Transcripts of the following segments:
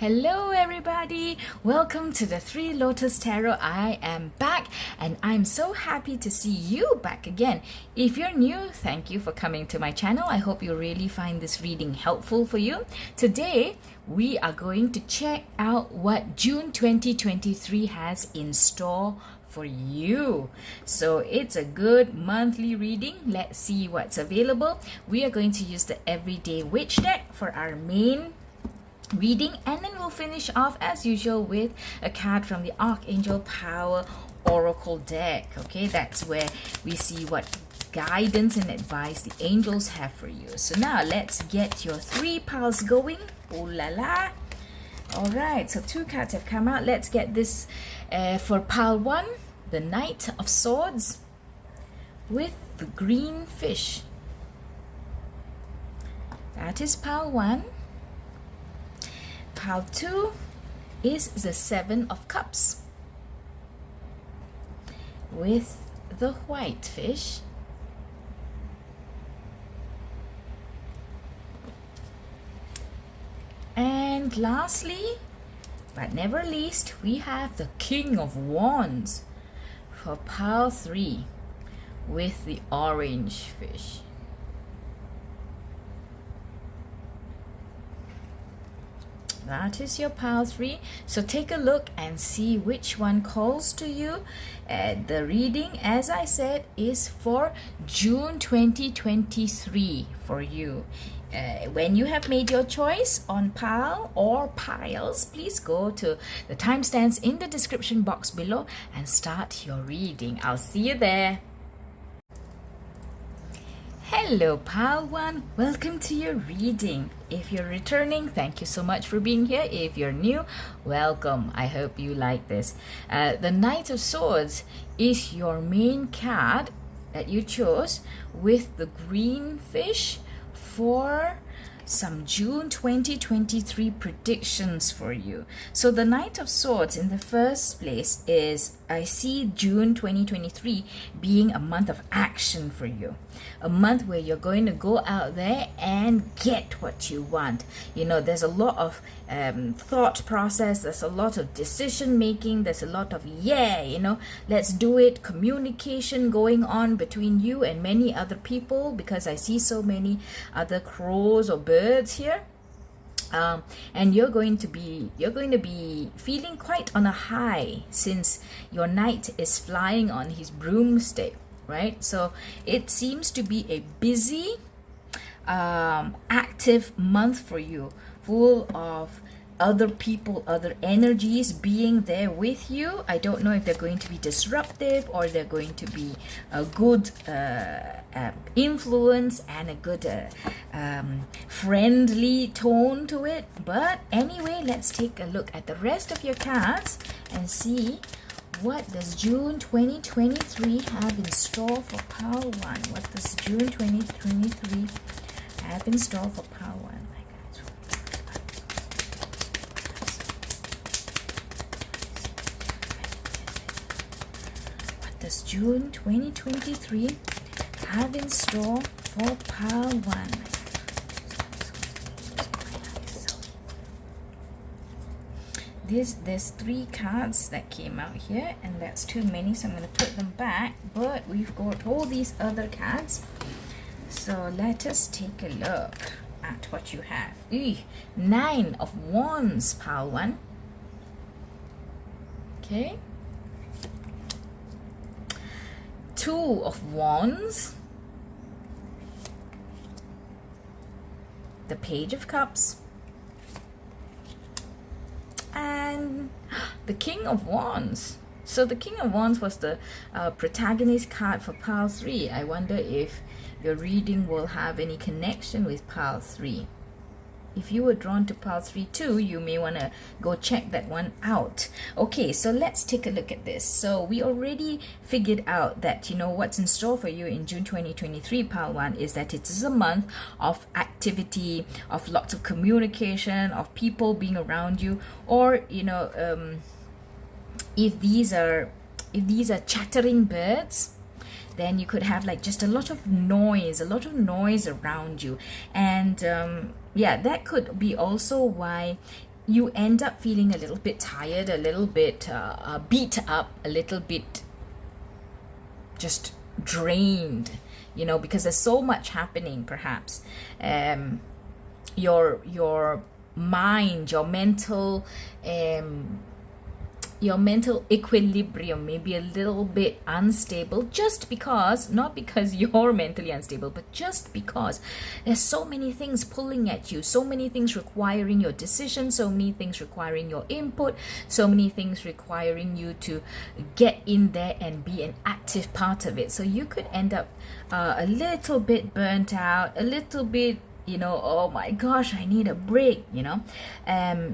Hello everybody, welcome to the Three Lotus Tarot. I am back and I'm so happy to see you back again. If you're new, thank you for coming to my channel. I hope you really find this reading helpful for you. Today, we are going to check out what June 2023 has in store for you. So it's a good monthly reading. Let's see what's available. We are going to use the Everyday Witch deck for our main reading, and then we'll finish off as usual with a card from the Archangel Power Oracle deck. Okay, that's where we see what guidance and advice the angels have for you. So now let's get your three piles going. Ooh la la. All right, so two cards have come out. Let's get this for pile one, the Knight of Swords with the green fish. That is pile one. Pile 2 is the Seven of Cups with the white fish. And lastly, but never least, we have the King of Wands for pile 3 with the orange fish. That is your pile 3. So take a look and see which one calls to you. The reading, as I said, is for June 2023 for you. When you have made your choice on pile or piles, please go to the timestamps in the description box below and start your reading. I'll see you there. Hello pile 1, welcome to your reading. If you're returning, thank you so much for being here. If you're new, welcome. I hope you like this. The Knight of Swords is your main card that you chose with the green fish for some June 2023 predictions for you. So the Knight of Swords in the first place is, I see June 2023 being a month of action for you. A month where you're going to go out there and get what you want. You know, there's a lot of thought process, there's a lot of decision making, there's a lot of let's do it, communication going on between you and many other people, because I see so many other crows or birds here. And you're going to be feeling quite on a high, since your knight is flying on his broomstick, right? So it seems to be a busy, active month for you, full of other people, other energies being there with you. I don't know if they're going to be disruptive or they're going to be a good influence and a good friendly tone to it. But anyway, let's take a look at the rest of your cards and see what does June 2023 have in store for pile 1. What does June 2023 have in store for pile 1? Does June 2023 have in store for pile 1? There's 3 cards that came out here, and that's too many, so I'm going to put them back. But we've got all these other cards, so let us take a look at what you have. 9 of Wands, pile 1. Okay. 2 of Wands, the Page of Cups, and the King of Wands. So the King of Wands was the protagonist card for pile 3. I wonder if your reading will have any connection with pile 3. If you were drawn to pile 3 too, you may want to go check that one out. Okay, so let's take a look at this. So we already figured out that, what's in store for you in June 2023, pile 1, is that it is a month of activity, of lots of communication, of people being around you, or, if these are chattering birds, then you could have like just a lot of noise around you. And yeah, that could be also why you end up feeling a little bit tired, a little bit beat up, a little bit just drained, you know, because there's so much happening. Perhaps your mind, your mental equilibrium may be a little bit unstable, just because, not because you're mentally unstable, but just because there's so many things pulling at you, so many things requiring your decision, so many things requiring your input, so many things requiring you to get in there and be an active part of it. So you could end up a little bit burnt out, a little bit, you know, oh my gosh, I need a break, you know.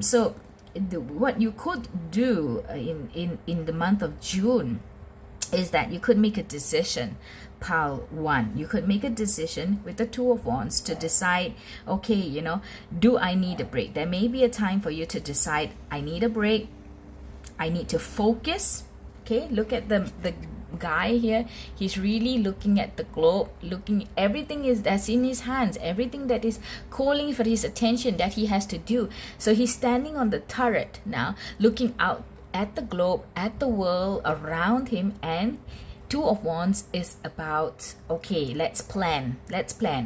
So what you could do in the month of June is that you could make a decision. Pile 1, you could make a decision with the Two of Wands to decide, okay, you know, do I need a break? There may be a time for you to decide, I need a break, I need to focus. Okay, look at the guy here. He's really looking at the globe, looking, everything is that's in his hands, everything that is calling for his attention that he has to do. So he's standing on the turret now, looking out at the globe, at the world around him. And Two of Wands is about, okay, let's plan.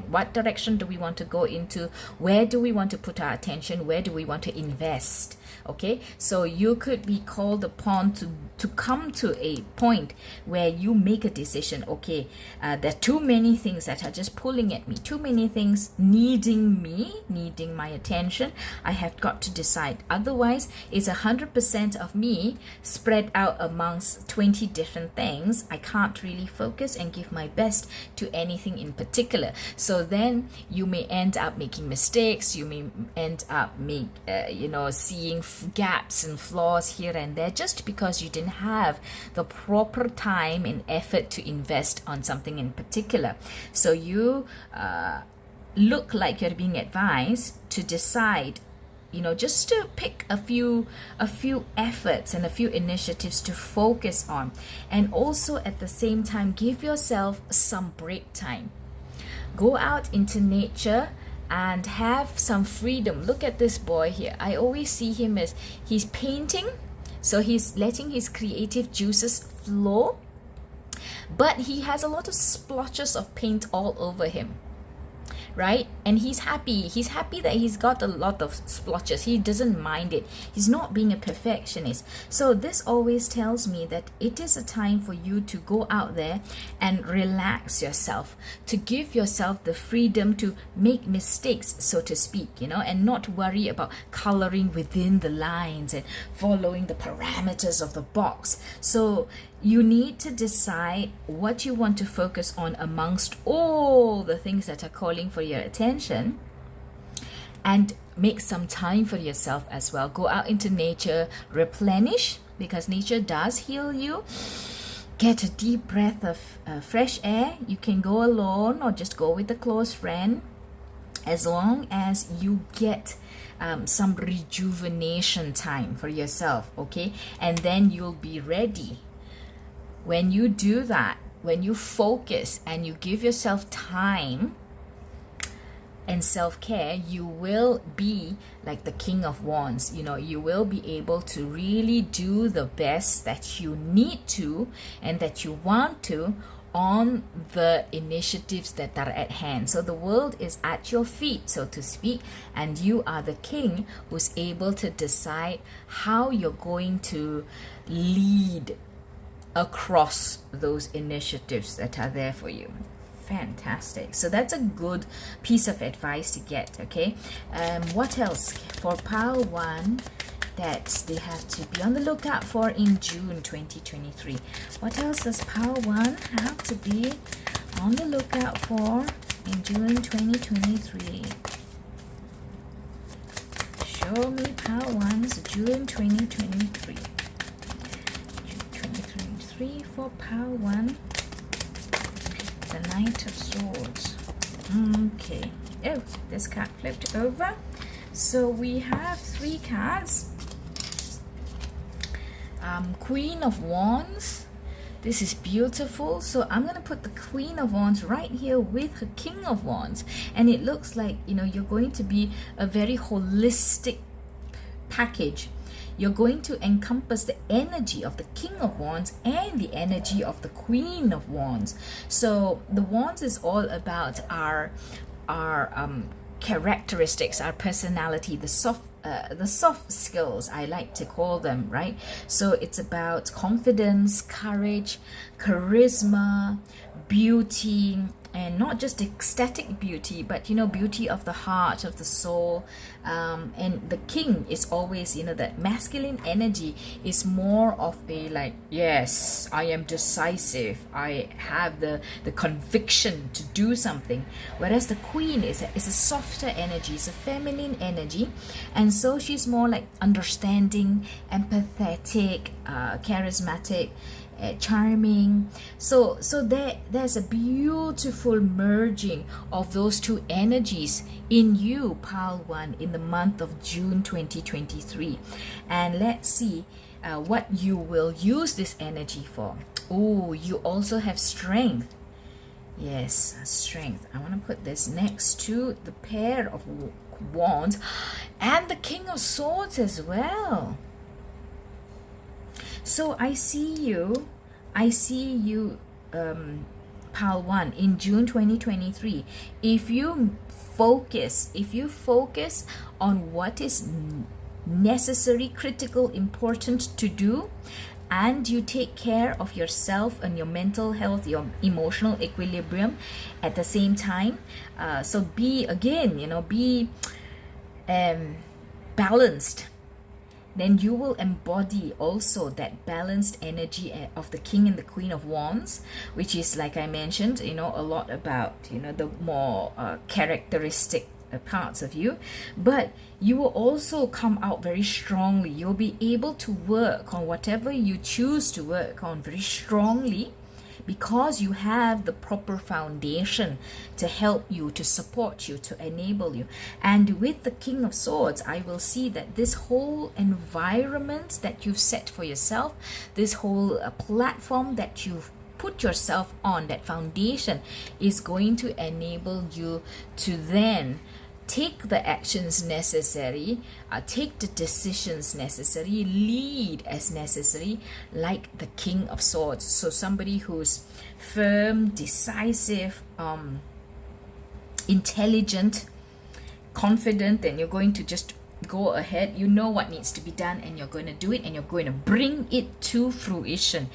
What direction do we want to go into? Where do we want to put our attention? Where do we want to invest? Okay, so you could be called upon to come to a point where you make a decision. Okay, there are too many things that are just pulling at me, too many things needing my attention. I have got to decide, otherwise it's 100% of me spread out amongst 20 different things. I can't really focus and give my best to anything in particular. So then you may end up making mistakes, you may end up seeing gaps and flaws here and there, just because you didn't have the proper time and effort to invest on something in particular. So you look like you're being advised to decide, you know, just to pick a few efforts and a few initiatives to focus on, and also at the same time give yourself some break time. Go out into nature and have some freedom. Look at this boy here. I always see him as he's painting, so he's letting his creative juices flow, but he has a lot of splotches of paint all over him, right? And he's happy that he's got a lot of splotches. He doesn't mind it. He's not being a perfectionist. So this always tells me that it is a time for you to go out there and relax yourself, to give yourself the freedom to make mistakes, so to speak, you know, and not worry about coloring within the lines and following the parameters of the box. So you need to decide what you want to focus on amongst all the things that are calling for your attention, and make some time for yourself as well. Go out into nature, replenish, because nature does heal you. Get a deep breath of fresh air. You can go alone or just go with a close friend, as long as you get some rejuvenation time for yourself, okay? And then you'll be ready. When you do that, when you focus and you give yourself time and self-care, you will be like the King of Wands. You know, you will be able to really do the best that you need to and that you want to on the initiatives that are at hand. So the world is at your feet, so to speak, and you are the king who's able to decide how you're going to lead across those initiatives that are there for you. Fantastic. So that's a good piece of advice to get. Okay, what else for pile 1 that they have to be on the lookout for in June 2023? What else does pile 1 have to be on the lookout for in June 2023? Show me pile 1's June 2023. For pile 1, the Knight of Swords. Okay. Oh, this card flipped over. So we have 3 cards. Queen of Wands. This is beautiful. So I'm going to put the Queen of Wands right here with her King of Wands. And it looks like, you know, you're going to be a very holistic package. You're going to encompass the energy of the King of Wands and the energy of the Queen of Wands. So the Wands is all about our characteristics, our personality, the soft skills, I like to call them, right? So it's about confidence, courage, charisma, beauty, and not just ecstatic beauty, but beauty of the heart, of the soul. And the king is always, that masculine energy is more of a like, yes, I am decisive, I have the conviction to do something, whereas the queen is a softer energy, it's a feminine energy, and so she's more like understanding, empathetic, charismatic, charming. So there's a beautiful merging of those two energies in you, Pile 1, in the month of June 2023. And let's see what you will use this energy for. Oh, you also have strength. Yes, strength. I want to put this next to the pair of wands and the King of Swords as well. So I see you, Pile 1, in June 2023. If you focus on what is necessary, critical, important to do, and you take care of yourself and your mental health, your emotional equilibrium at the same time. So be balanced. Then you will embody also that balanced energy of the King and the Queen of Wands, which is, like I mentioned, a lot about, the more characteristic parts of you. But you will also come out very strongly. You'll be able to work on whatever you choose to work on very strongly, because you have the proper foundation to help you, to support you, to enable you. And with the King of Swords, I will see that this whole environment that you've set for yourself, this whole platform that you've put yourself on, that foundation, is going to enable you to then take the actions necessary, take the decisions necessary, lead as necessary, like the King of Swords. So somebody who's firm, decisive, intelligent, confident, and you're going to just go ahead. You know what needs to be done, and you're going to do it, and you're going to bring it to fruition.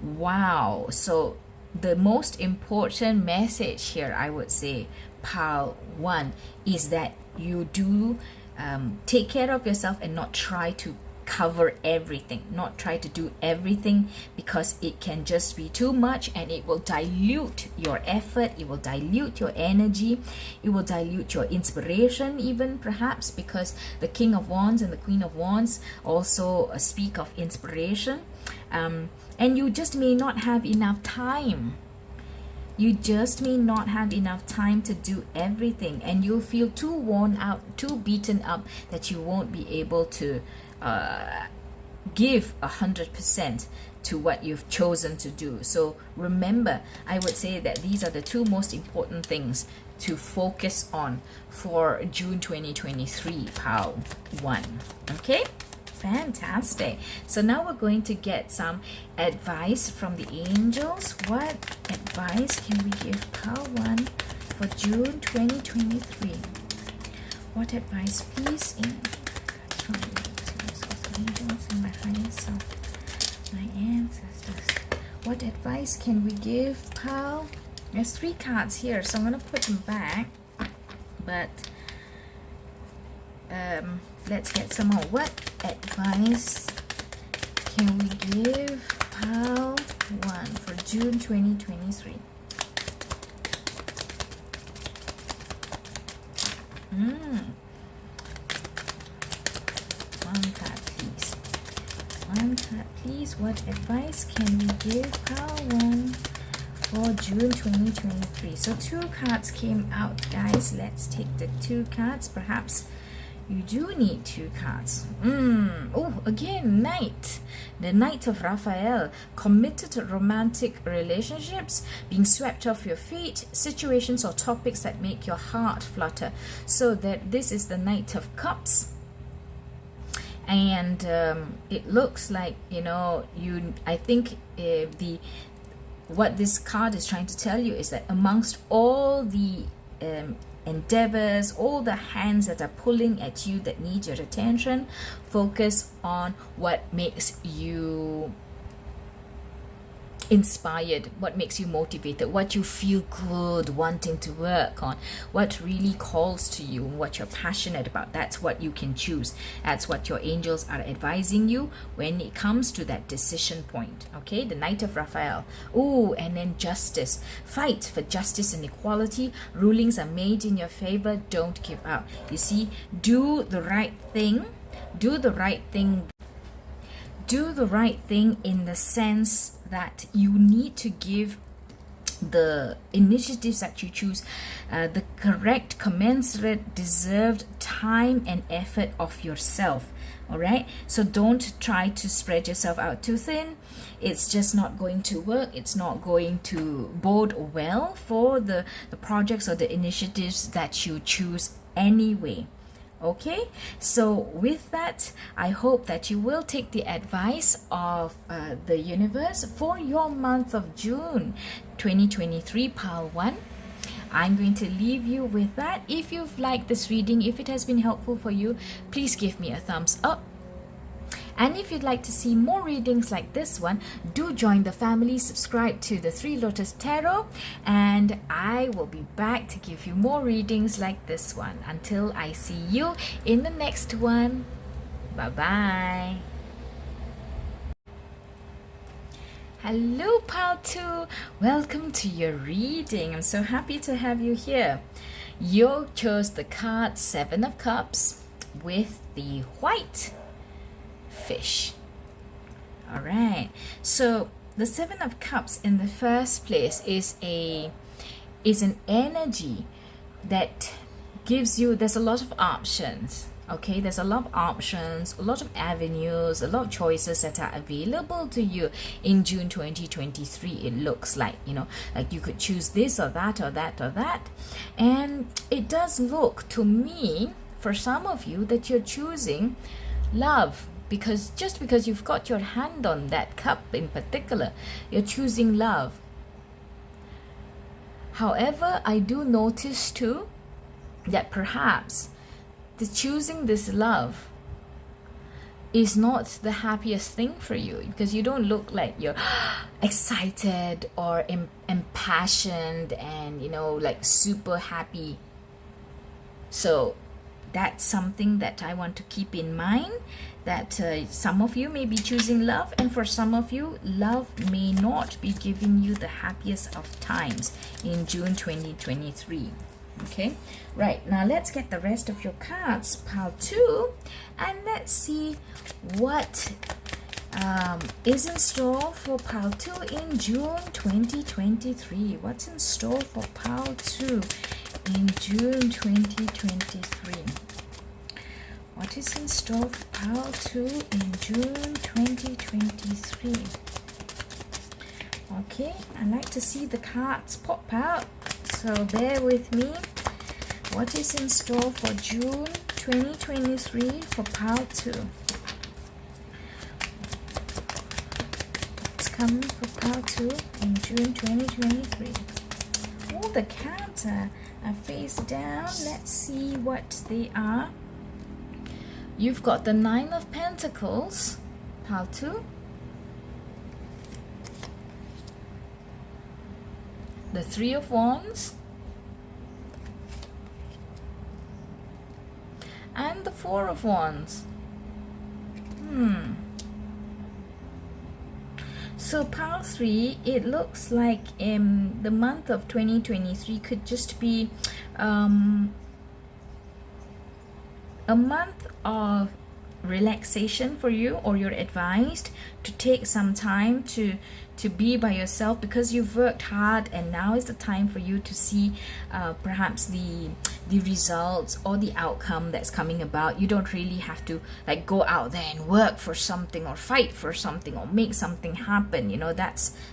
Wow. So the most important message here, I would say, Pile 1, is that you do take care of yourself and not try to cover everything, not try to do everything, because it can just be too much and it will dilute your effort, it will dilute your energy, it will dilute your inspiration even, perhaps, because the King of Wands and the Queen of Wands also speak of inspiration, and you just may not have enough time. You just may not have enough time to do everything, and you'll feel too worn out, too beaten up, that you won't be able to give 100% to what you've chosen to do. So remember, I would say that these are the two most important things to focus on for June 2023, Pile 1. Okay? Fantastic. So now we're going to get some advice from the angels. What advice can we give Pile 1 for June 2023? What advice, please, from the angels and my higher self, my ancestors? What advice can we give Pile? There's 3 cards here, so I'm going to put them back, but let's get some more. What advice can we give Pile 1 for June 2023? One card, please. One card, please. What advice can we give Pile 1 for June 2023? So 2 cards came out, guys. Let's take the 2 cards. Perhaps you do need 2 cards. Oh, again, Knight. The Knight of Raphael. Committed to romantic relationships, being swept off your feet, situations or topics that make your heart flutter. So that this is the Knight of Cups. And it looks like, I think what this card is trying to tell you is that amongst all the endeavors, all the hands that are pulling at you that need your attention, focus on what makes you inspired, what makes you motivated, what you feel good wanting to work on, what really calls to you, what you're passionate about. That's what you can choose. That's what your angels are advising you when it comes to that decision point. Okay, the Knight of Raphael. Oh, and then justice. Fight for justice and equality. Rulings are made in your favor. Don't give up. You see, do the right thing. Do the right thing. Do the right thing in the sense that you need to give the initiatives that you choose the correct, commensurate, deserved time and effort of yourself. All right, so don't try to spread yourself out too thin. It's just not going to work. It's not going to bode well for the projects or the initiatives that you choose anyway. Okay, so with that, I hope that you will take the advice of the universe for your month of June 2023, Pile 1. I'm going to leave you with that. If you've liked this reading, if it has been helpful for you, please give me a thumbs up. And if you'd like to see more readings like this one, do join the family, subscribe to the Three Lotus Tarot, and I will be back to give you more readings like this one. Until I see you in the next one, bye-bye. Hello, Pile 2. Welcome to your reading. I'm so happy to have you here. You chose the card Seven of Cups with the white fish. All right, so the Seven of Cups in the first place is an energy that gives you, there's a lot of options. Okay, there's a lot of options, a lot of avenues, a lot of choices that are available to you in June 2023. It looks like, like you could choose this or that or that or that. And it does look to me, for some of you, that you're choosing love. Because just because you've got your hand on that cup in particular, you're choosing love. However, I do notice too that perhaps the choosing this love is not the happiest thing for you, because you don't look like you're excited or impassioned and like super happy. So that's something that I want to keep in mind, that some of you may be choosing love, and for some of you, love may not be giving you the happiest of times in June 2023. Okay, right, now let's get the rest of your cards, Pile 2, and let's see what is in store for Pile 2 in June 2023. What's in store for Pile 2 in June 2023? What is in store for Pile 2 in June 2023? Okay, I like to see the cards pop out, so bear with me. What is in store for June 2023 for Pile 2? What's coming for Pile 2 in June 2023? All the cards are face down. Let's see what they are. You've got the Nine of Pentacles, Pile 2. The Three of Wands. And the Four of Wands. So Pile 3, it looks like the month of 2023 could just be a month of relaxation for you, or you're advised to take some time to to be by yourself because you've worked hard, and now is the time for you to see perhaps the results or the outcome that's coming about. You don't really have to like go out there and work for something or fight for something or make something happen.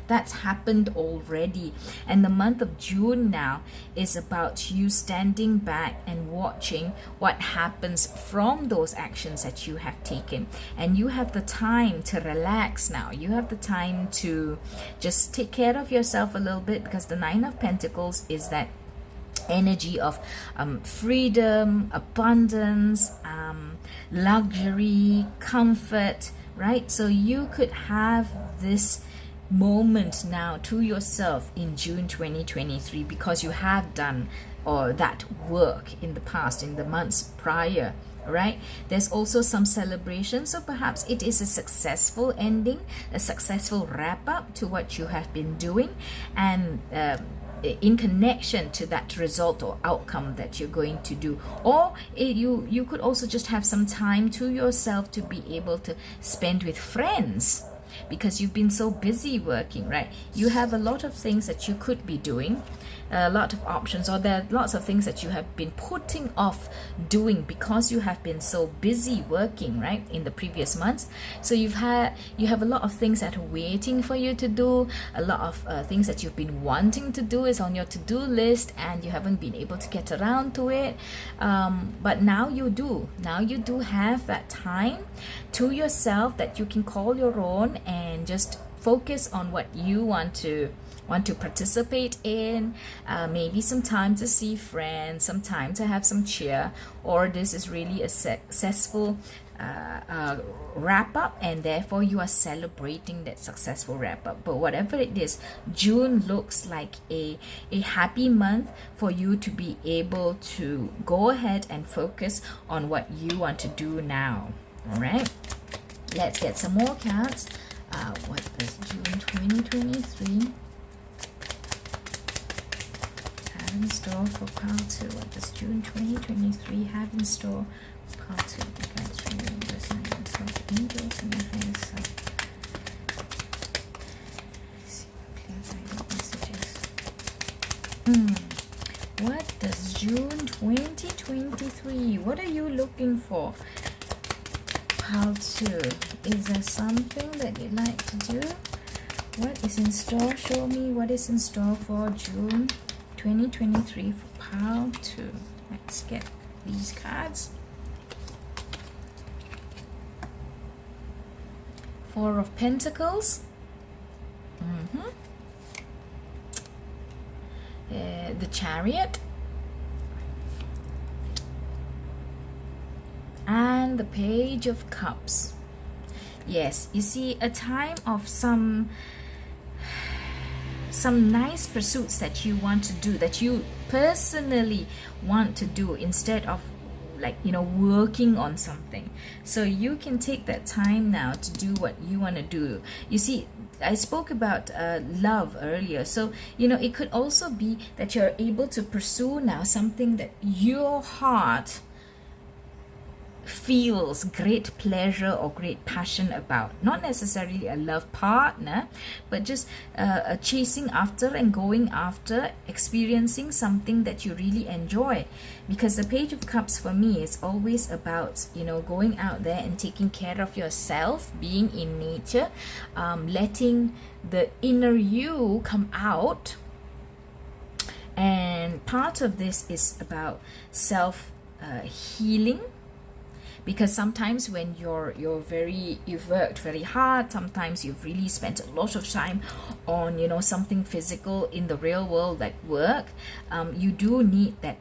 That's happened already. And the month of June now is about you standing back and watching what happens from those actions that you have taken. And you have the time to relax now. You have the time to just take care of yourself a little bit, because the Nine of Pentacles is that energy of freedom, abundance, luxury, comfort, right? So you could have this moment now to yourself in June 2023 because you have done that work in the past, in the months prior, right? There's also some celebration, so perhaps it is a successful ending, a successful wrap up to what you have been doing, and in connection to that result or outcome that you're going to do. Or you could also just have some time to yourself to be able to spend with friends, because you've been so busy working, right? You have a lot of things that you could be doing, a lot of options, or there are lots of things that you have been putting off doing because you have been so busy working, right, in the previous months. So you have a lot of things that are waiting for you to do, a lot of things that you've been wanting to do is on your to-do list, and you haven't been able to get around to it, but now you do have that time to yourself that you can call your own and just focus on what you want to participate in, maybe some time to see friends, some time to have some cheer, or this is really a successful wrap up, and therefore you are celebrating that successful wrap up. But whatever it is, June looks like a happy month for you to be able to go ahead and focus on what you want to do now. All right, let's get some more cards. What does June 2023 have in store for pile 2? What does June 2023 have in store for pile 2? Guys, remembers and angels and things. What does June 2023? What are you looking for? Pile 2. Is there something that you'd like to do? What is in store? Show me what is in store for June 2023 for pile 2. Let's get these cards. Four of Pentacles. The Chariot. And the Page of Cups. Yes, you see, a time of some nice pursuits that you want to do, that you personally want to do, instead of working on something. So you can take that time now to do what you want to do. You see, I spoke about love earlier, so it could also be that you're able to pursue now something that your heart feels great pleasure or great passion about. Not necessarily a love partner, but just chasing after and going after, experiencing something that you really enjoy. Because the Page of Cups for me is always about going out there and taking care of yourself, being in nature, letting the inner you come out. And part of this is about self healing. Because sometimes when you've worked very hard, sometimes you've really spent a lot of time on something physical in the real world, like work, you do need that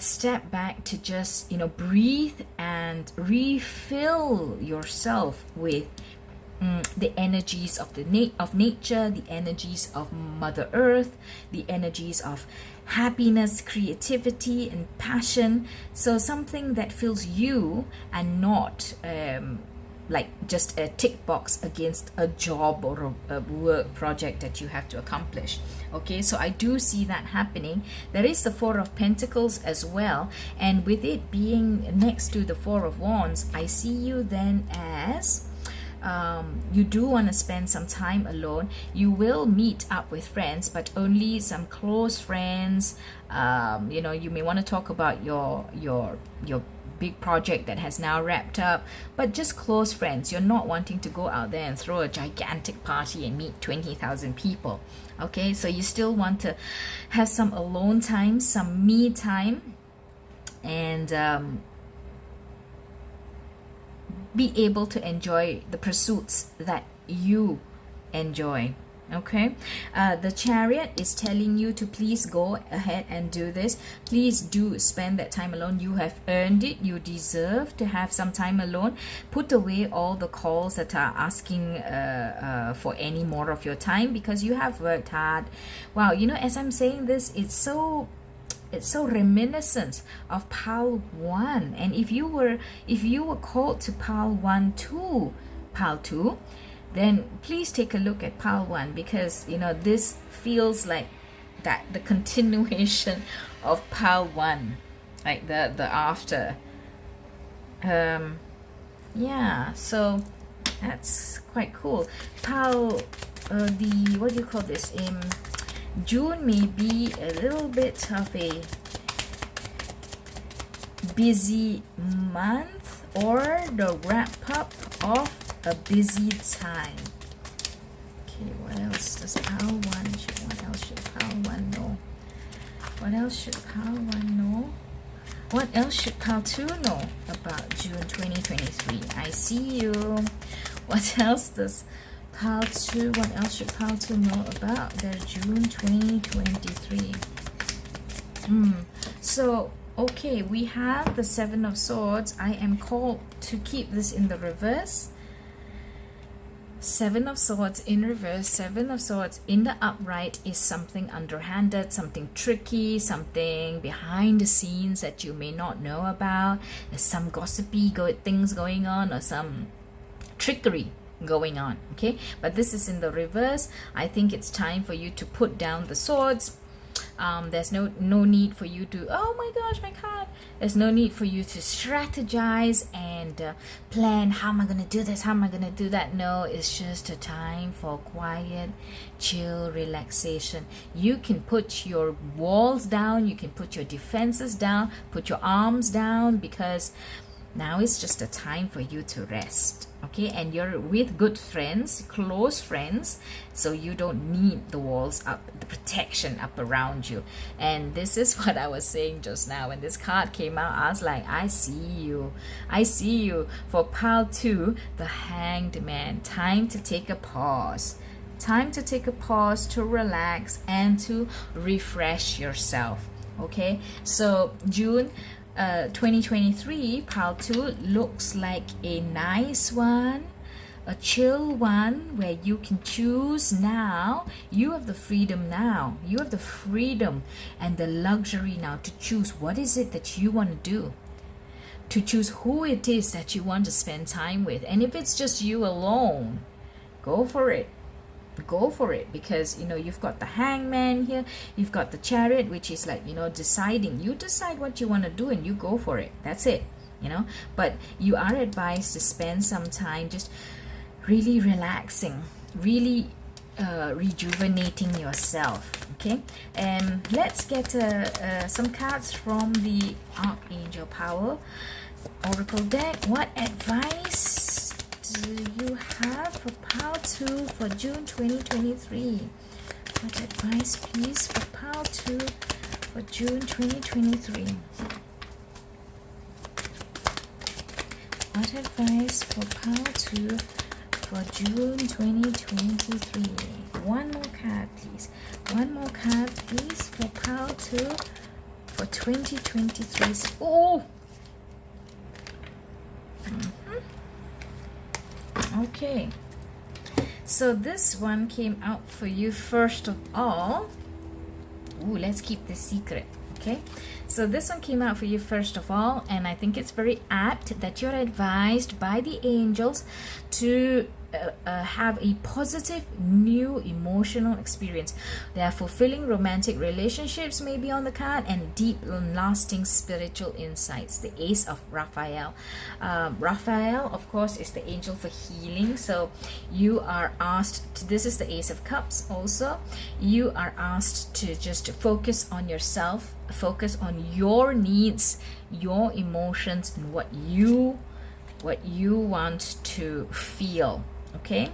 step back to just breathe and refill yourself with the energies of nature, the energies of Mother Earth, the energies of happiness, creativity, and passion. So something that fills you, and not just a tick box against a job or a work project that you have to accomplish. Okay, so I do see that happening. There is the Four of Pentacles as well, and with it being next to the Four of Wands, I see you then as you do want to spend some time alone. You will meet up with friends, but only some close friends. You know, you may want to talk about your big project that has now wrapped up, but just close friends. You're not wanting to go out there and throw a gigantic party and meet 20,000 people. Okay, so you still want to have some alone time, some me time, and be able to enjoy the pursuits that you enjoy. Okay, the Chariot is telling you to please go ahead and do this. Please do spend that time alone. You have earned it. You deserve to have some time alone. Put away all the calls that are asking for any more of your time, because you have worked hard. Wow, you know, as I'm saying this, it's so reminiscent of Pal 1. And if you were called to Pal 1 to Pal 2, then please take a look at Pal 1, because you know this feels like that, the continuation of Pal 1, like the after. Yeah, so that's quite cool. Pal, the, what do you call this, June may be a little bit of a busy month, or the wrap up of a busy time. Okay, what else does Pal 1 what else should Pal 1 know? What else should Pal 1 know? What else should Pal 2 know about June 2023? I see you. What else does Pal 2, what else should Pal 2 know about their June 2023? So, okay, we have the Seven of Swords. I am called to keep this in the reverse. Seven of Swords in reverse, Seven of Swords in the upright is something underhanded, something tricky, something behind the scenes that you may not know about. There's some gossipy things going on, or some trickery going on. Okay, but this is in the reverse. I think it's time for you to put down the swords. There's no need for you to, oh my gosh, my card. There's no need for you to strategize and plan, how am I going to do this, how am I going to do that. No, it's just a time for quiet, chill, relaxation. You can put your walls down, you can put your defenses down, put your arms down, because now it's just a time for you to rest. Okay, and you're with good friends, close friends, so you don't need the walls up, the protection up around you. And this is what I was saying just now. When this card came out, I was like, I see you. I see you. For Pal 2, the Hanged Man. Time to take a pause. Time to take a pause, to relax and to refresh yourself. Okay, so June 2023, Pal 2 looks like a nice one, a chill one, where you can choose now. You have the freedom now. You have the freedom and the luxury now to choose what is it that you want to do, to choose who it is that you want to spend time with. And if it's just you alone, go for it. Go for it, because you know you've got the Hangman here, you've got the Chariot, which is like, you know, deciding. You decide what you want to do and you go for it. That's it, you know. But you are advised to spend some time just really relaxing, really rejuvenating yourself. Okay, and let's get some cards from the Archangel Power Oracle deck. What advice do you have for Pal 2 for June 2023? What advice, please, for Pal 2 for June 2023? What advice for Pal 2 for June 2023? One more card, please. One more card, please, for Pal 2 for 2023. Oh! Okay, so this one came out for you first of all. Ooh, let's keep this secret. Okay, so this one came out for you first of all, and I think it's very apt that you're advised by the angels to have a positive new emotional experience. There are fulfilling romantic relationships maybe on the card, and deep and lasting spiritual insights. The Ace of Raphael. Raphael, of course, is the angel for healing. So you are asked this is the Ace of Cups also. You are asked to just focus on yourself, focus on your needs, your emotions, and what you want to feel. Okay,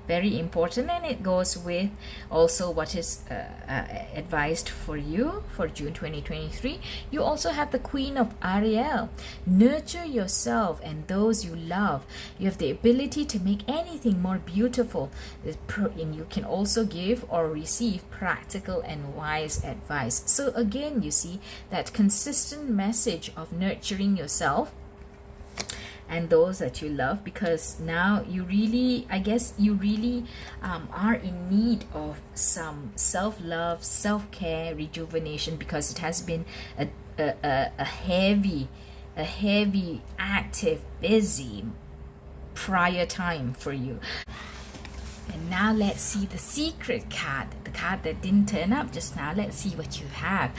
very important. And it goes with also what is advised for you for June 2023. You also have the Queen of Ariel. Nurture yourself and those you love. You have the ability to make anything more beautiful, and you can also give or receive practical and wise advice. So again, you see that consistent message of nurturing yourself and those that you love, because now you really, I guess you really are in need of some self-love, self-care, rejuvenation, because it has been a heavy, active, busy prior time for you. And now let's see the secret card, the card that didn't turn up just now. Let's see what you have.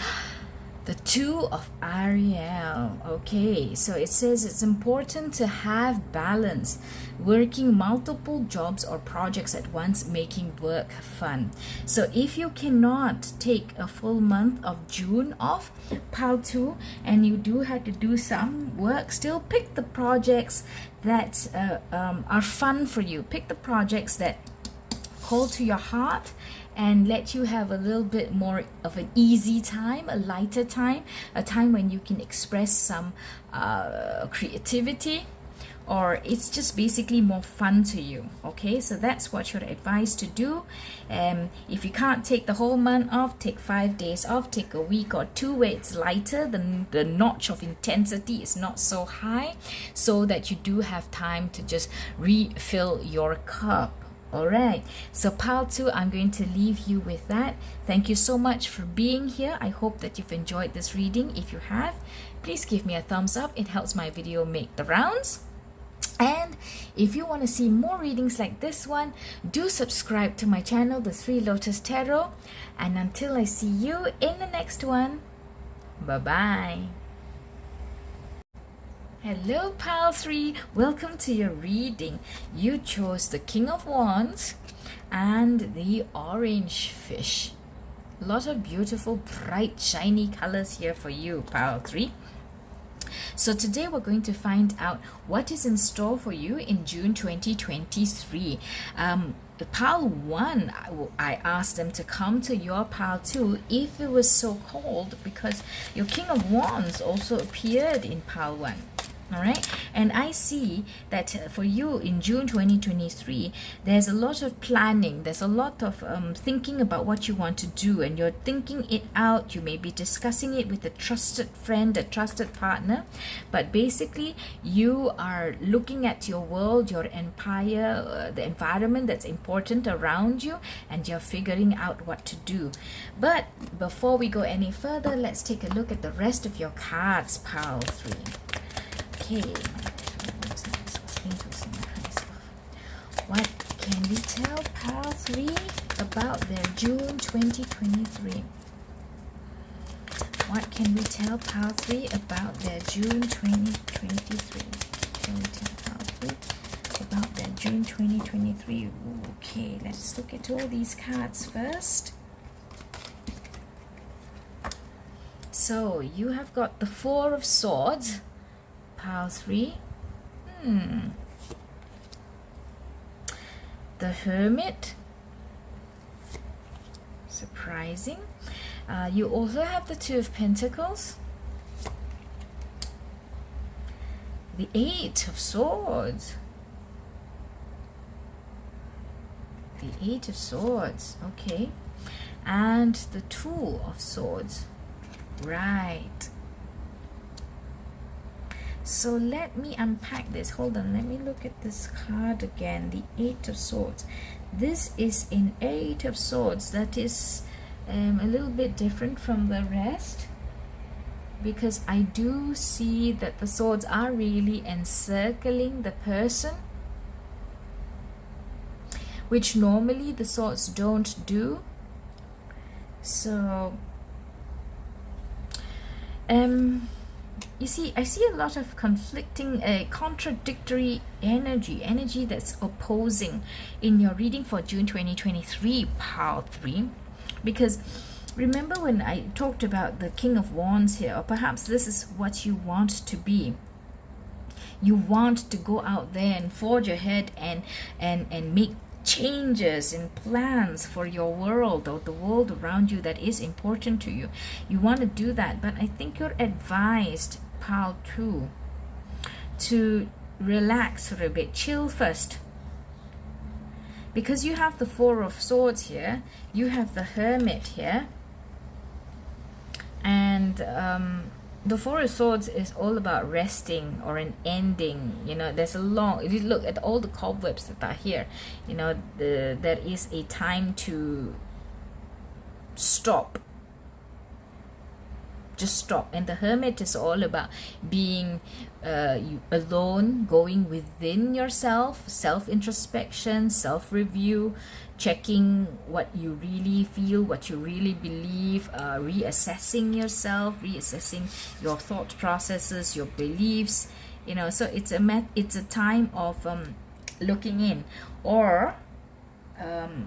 The Two of Ariel. Okay, so it says it's important to have balance, working multiple jobs or projects at once, making work fun. So if you cannot take a full month of June off, pile 2, and you do have to do some work, still pick the projects that are fun for you. Pick the projects that call to your heart and let you have a little bit more of an easy time, a lighter time, a time when you can express some creativity, or it's just basically more fun to you. Okay, so that's what you're advised to do. If you can't take the whole month off, take 5 days off, take a week or 2 where it's lighter, the notch of intensity is not so high, so that you do have time to just refill your cup. All right, so pile 2, I'm going to leave you with that. Thank you so much for being here. I hope that you've enjoyed this reading. If you have, please give me a thumbs up. It helps my video make the rounds. And if you want to see more readings like this one, do subscribe to my channel, The Three Lotus Tarot. And until I see you in the next one, bye-bye. Hello pile 3, welcome to your reading. You chose the King of Wands and the orange fish. A lot of beautiful, bright, shiny colors here for you, pile 3. So today we're going to find out what is in store for you in June 2023. Pile 1, I asked them to come to your pile 2 if it was so cold, because your King of Wands also appeared in pile 1. All right, and I see that for you in June 2023, there's a lot of planning, there's a lot of thinking about what you want to do, and you're thinking it out. You may be discussing it with a trusted friend, a trusted partner, but basically you are looking at your world, your empire, the environment that's important around you, and you're figuring out what to do. But before we go any further, let's take a look at the rest of your cards, pile 3. Okay, what can we tell pile 3 about their June 2023? What can we tell pile 3 about their June 2023? Can we tell pile 3 about their June 2023? Okay, let's look at all these cards first. So you have got the Four of Swords, pile 3. The Hermit, surprising. You also have the Two of Pentacles, the Eight of Swords, the Eight of Swords, okay, and the Two of Swords, right. So let me unpack this. Hold on, let me look at this card again. The Eight of Swords. This is an Eight of Swords. That is a little bit different from the rest, because I do see that the swords are really encircling the person. which normally the swords don't do. So you see, I see a lot of conflicting, contradictory energy that's opposing in your reading for June 2023, pile 3. Because remember when I talked about the King of Wands here, or perhaps this is what you want to be. You want to go out there and forge ahead and make changes and plans for your world or the world around you that is important to you. You want to do that, but I think you're advised, pile 2, to relax for a bit, chill first. Because you have the Four of Swords here, you have the Hermit here, and the Four of Swords is all about resting or an ending. You know, there's a long, if you look at all the cobwebs that are here, you know, there is a time to stop. Just stop. And the Hermit is all about being alone, going within yourself, self-introspection, self-review, checking what you really feel, what you really believe, reassessing yourself, reassessing your thought processes, your beliefs. You know, so it's a time of looking in. Or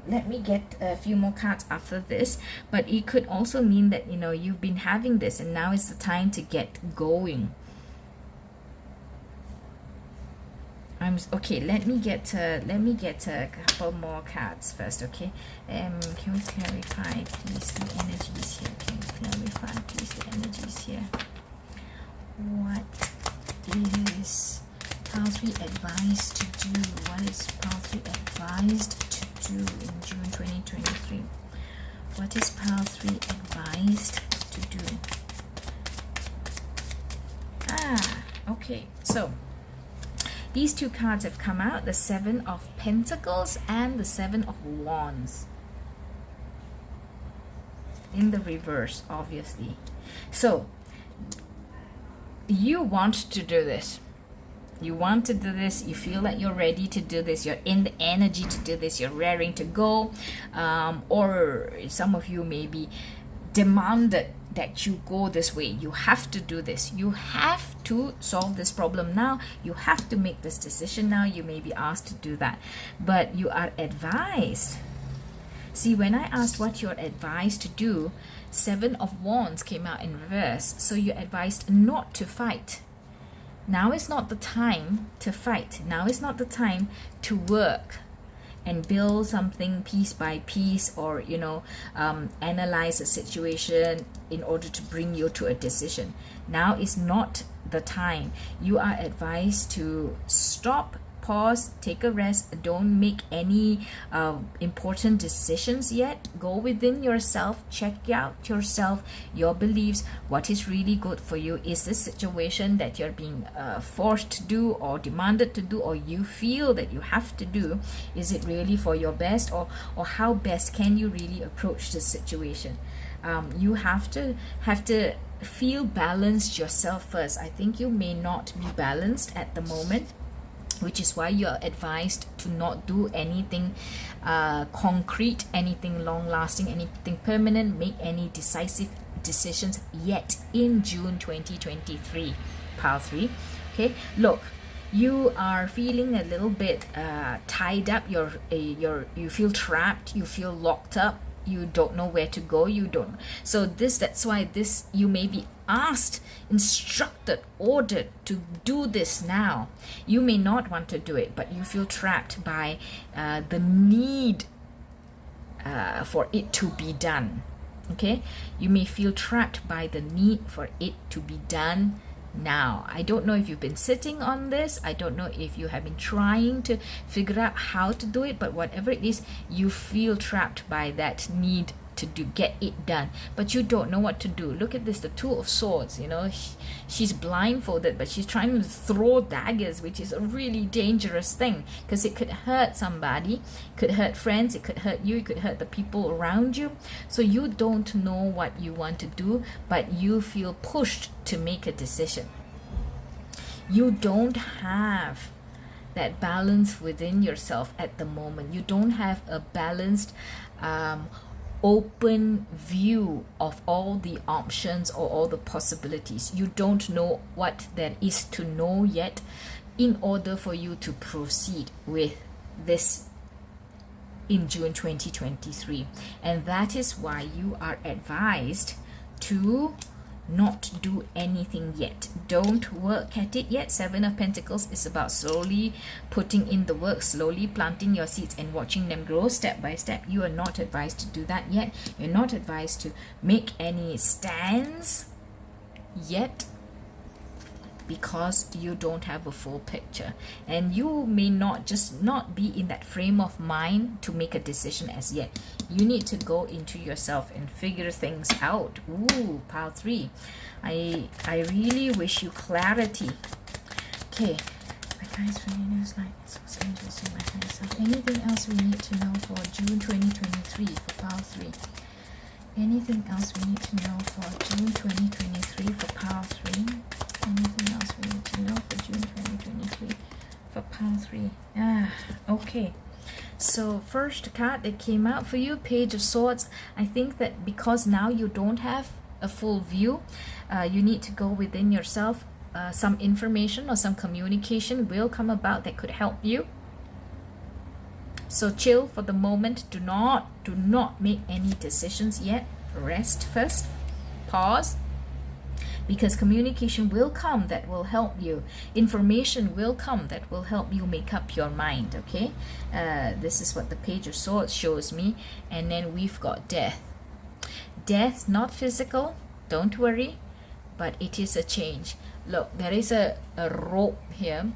let me get a few more cards after this, but it could also mean that, you know, you've been having this and now is the time to get going. Okay, let me get a couple more cards first. Okay, can we clarify please the energies here? Can we clarify please the energies here? What is pile 3 advised to do? What is pile 3 advised to do in June 2023? What is pile 3 advised to do? Okay, so these two cards have come out, the Seven of Pentacles and the Seven of Wands. In the reverse, obviously. So, you want to do this. You want to do this. You feel like you're ready to do this. You're in the energy to do this. You're raring to go. Or some of you maybe demanded that you go this way. You have to do this. You have to solve this problem now. You have to make this decision now. You may be asked to do that, but you are advised. See, when I asked what you're advised to do, Seven of Wands came out in reverse. So you're advised not to fight. Now is not the time to fight. Now is not the time to work and build something piece by piece, or, you know, analyze a situation in order to bring you to a decision. Now is not the time. You are advised to stop, pause, take a rest. Don't make any important decisions yet. Go within yourself, check out yourself, your beliefs, what is really good for you. Is this situation that you're being forced to do or demanded to do, or you feel that you have to do, is it really for your best, or how best can you really approach this situation? You have to feel balanced yourself first. I think you may not be balanced at the moment, which is why you're advised to not do anything concrete, anything long-lasting, anything permanent, make any decisive decisions yet in June 2023, pile 3. Okay, look, you are feeling a little bit tied up. You feel trapped. You feel locked up. You don't know where to go. So that's why you may be asked, instructed, ordered to do this now. You may not want to do it, but you feel trapped by the need for it to be done. Okay, you may feel trapped by the need for it to be done now. I don't know if you've been sitting on this. I don't know if you have been trying to figure out how to do it, but whatever it is, you feel trapped by that need to get it done, but you don't know what to do. Look at this, the Two of Swords. You know, she's blindfolded, but she's trying to throw daggers, which is a really dangerous thing, because it could hurt somebody, could hurt friends, it could hurt you, it could hurt the people around you. So you don't know what you want to do, but you feel pushed to make a decision. You don't have that balance within yourself at the moment. You don't have a balanced, open view of all the options or all the possibilities. You don't know what there is to know yet in order for you to proceed with this in June 2023. And that is why you are advised to not do anything yet. Don't work at it yet. Seven of Pentacles is about slowly putting in the work, slowly planting your seeds and watching them grow step by step. You are not advised to do that yet. You're not advised to make any stands yet, because you don't have a full picture, and you may not be in that frame of mind to make a decision as yet. You need to go into yourself and figure things out. Ooh, pile 3. I really wish you clarity. Okay, my guys, for news like so angels in my higher self. Anything else we need to know for June 2023 for pile 3? Anything else we need to know for June 2023 for pile 3? Anything else we need to know for June 2023 for pile 3? Okay. So first card that came out for you, Page of Swords. I think that because now you don't have a full view, you need to go within yourself. Some information or some communication will come about that could help you. So chill for the moment. Do not make any decisions yet. Rest first. Pause. Because communication will come that will help you. Information will come that will help you make up your mind, okay? This is what the Page of Swords shows me. And then we've got death. Death, not physical, don't worry, but it is a change. Look, there is a rope here,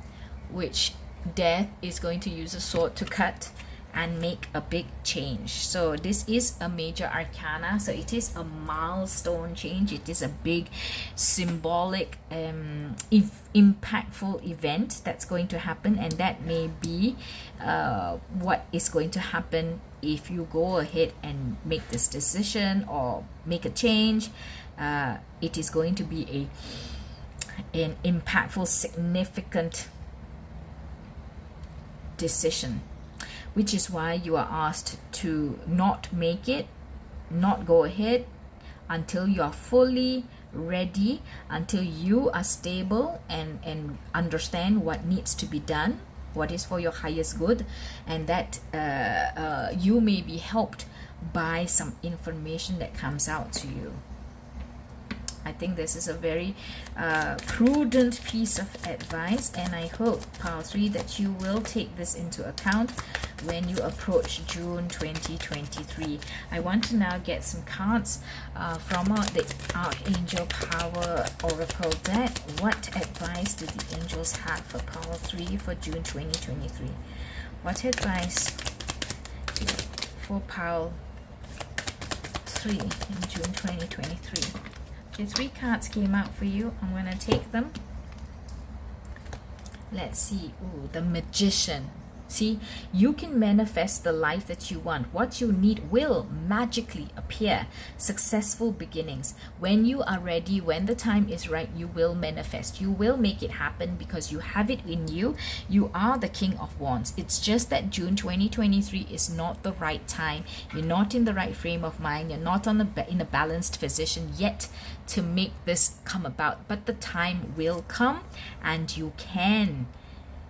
which death is going to use a sword to cut and make a big change. So this is a major arcana, so it is a milestone change. It is a big symbolic impactful event that's going to happen, and that may be what is going to happen if you go ahead and make this decision or make a change. It is going to be an impactful, significant decision, which is why you are asked to not make it, not go ahead until you are fully ready, until you are stable and understand what needs to be done, what is for your highest good, and that you may be helped by some information that comes out to you. I think this is a very prudent piece of advice, and I hope, pile 3, that you will take this into account when you approach June 2023. I want to now get some cards from the Archangel Power Oracle deck. What advice do the angels have for pile 3 for June 2023? What advice for pile 3 in June 2023? Okay, 3 cards came out for you. I'm going to take them. Let's see. Ooh, the Magician. See, you can manifest the life that you want. What you need will magically appear. Successful beginnings. When you are ready, when the time is right, you will manifest. You will make it happen because you have it in you. You are the King of Wands. It's just that June 2023 is not the right time. You're not in the right frame of mind. You're not in a balanced position yet to make this come about. But the time will come, and you can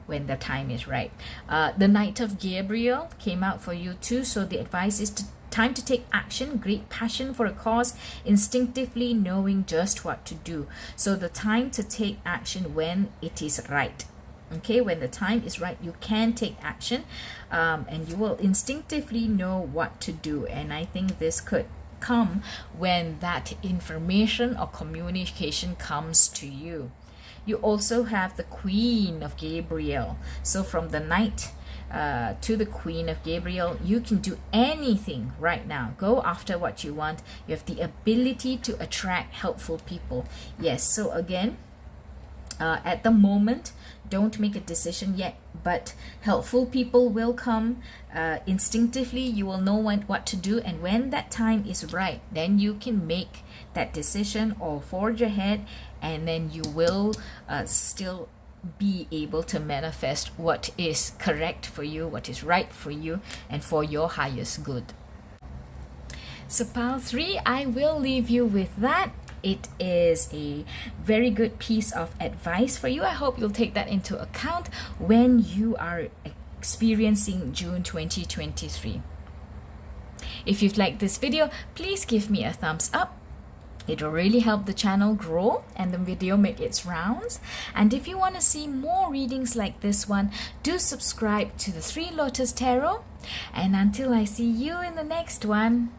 when the time is right. The Knight of Gabriel came out for you too. So the advice is time to take action, great passion for a cause, instinctively knowing just what to do. So the time to take action when it is right. Okay, when the time is right, you can take action, and you will instinctively know what to do. And I think this could come when that information or communication comes to you. You also have the Queen of Gabriel. So from the Knight to the Queen of Gabriel, you can do anything right now. Go after what you want. You have the ability to attract helpful people. Yes, so again, at the moment, don't make a decision yet, but helpful people will come. Instinctively, you will know what to do, and when that time is right, then you can make that decision or forge ahead, and then you will still be able to manifest what is correct for you, what is right for you, and for your highest good. So pile 3, I will leave you with that. It is a very good piece of advice for you. I hope you'll take that into account when you are experiencing June 2023. If you've liked this video, please give me a thumbs up. It will really help the channel grow and the video make its rounds. And if you want to see more readings like this one, do subscribe to the Three Lotus Tarot. And until I see you in the next one,